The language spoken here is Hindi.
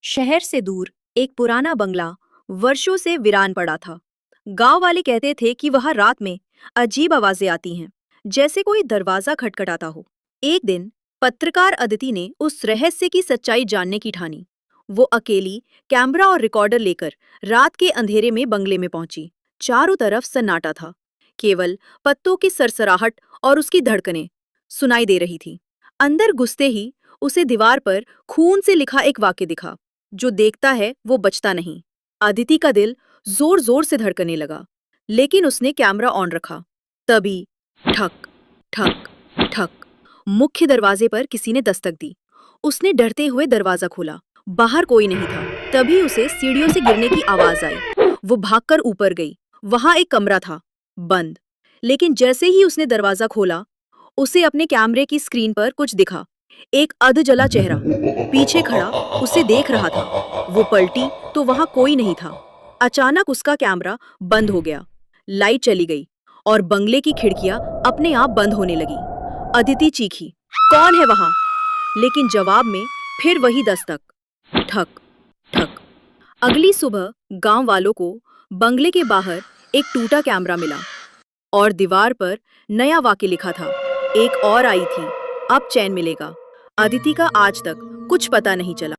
शहर से दूर एक पुराना बंगला वर्षों से वीरान पड़ा था। गांव वाले कहते थे कि वहां रात में अजीब आवाजें आती हैं, जैसे कोई दरवाजा खटखटाता हो। एक दिन पत्रकार अदिति ने उस रहस्य की सच्चाई जानने की ठानी। वो अकेली कैमरा और रिकॉर्डर लेकर रात के अंधेरे में बंगले में पहुंची। चारों तरफ सन्नाटा था। केवल पत्तों की सरसराहट और उसकी धड़कनें सुनाई दे रही थी। अंदर घुसते ही उसे दीवार पर खून से लिखा एक वाक्य दिखा, जो देखता है वो बचता नहीं। अदिति का दिल जोर जोर से धड़कने लगा, लेकिन उसने कैमरा ऑन रखा। तभी ठक ठक ठक, मुख्य दरवाजे पर किसी ने दस्तक दी। उसने डरते हुए दरवाजा खोला। बाहर कोई नहीं था। तभी उसे सीढ़ियों से गिरने की आवाज आई। वो भागकर ऊपर गई। वहां एक कमरा था, बंद। लेकिन जैसे ही उसने दरवाजा खोला, उसे अपने कैमरे की स्क्रीन पर कुछ दिखा। एक अधजला चेहरा पीछे खड़ा उसे देख रहा था। वो पलटी तो वहां कोई नहीं था। अचानक उसका कैमरा बंद हो गया, लाइट चली गई और बंगले की खिड़कियां अपने आप बंद होने लगी। अदिति चीखी, कौन है वहां? लेकिन जवाब में फिर वही दस्तक, ठक ठक। अगली सुबह गांव वालों को बंगले के बाहर एक टूटा कैमरा मिला और दीवार पर नया वाक्य लिखा था, एक और आई थी, अब चैन मिलेगा। अदिति का आज तक कुछ पता नहीं चला।